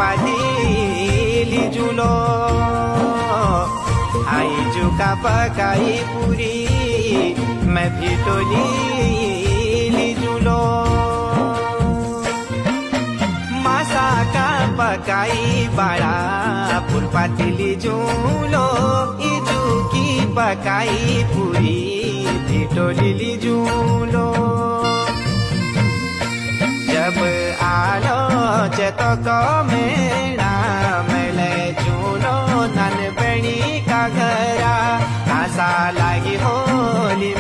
पादिली जुलो आई चुका पकाई पूरी मैं भी टोली जुलो मासा का पकाई बाड़ा फुलपातिली जुलो इजू की पकाई पूरी भी टोली जुलो जब आलो चेतक मेरा मेले चूलो नन बेणी का घरा आशा लगी होली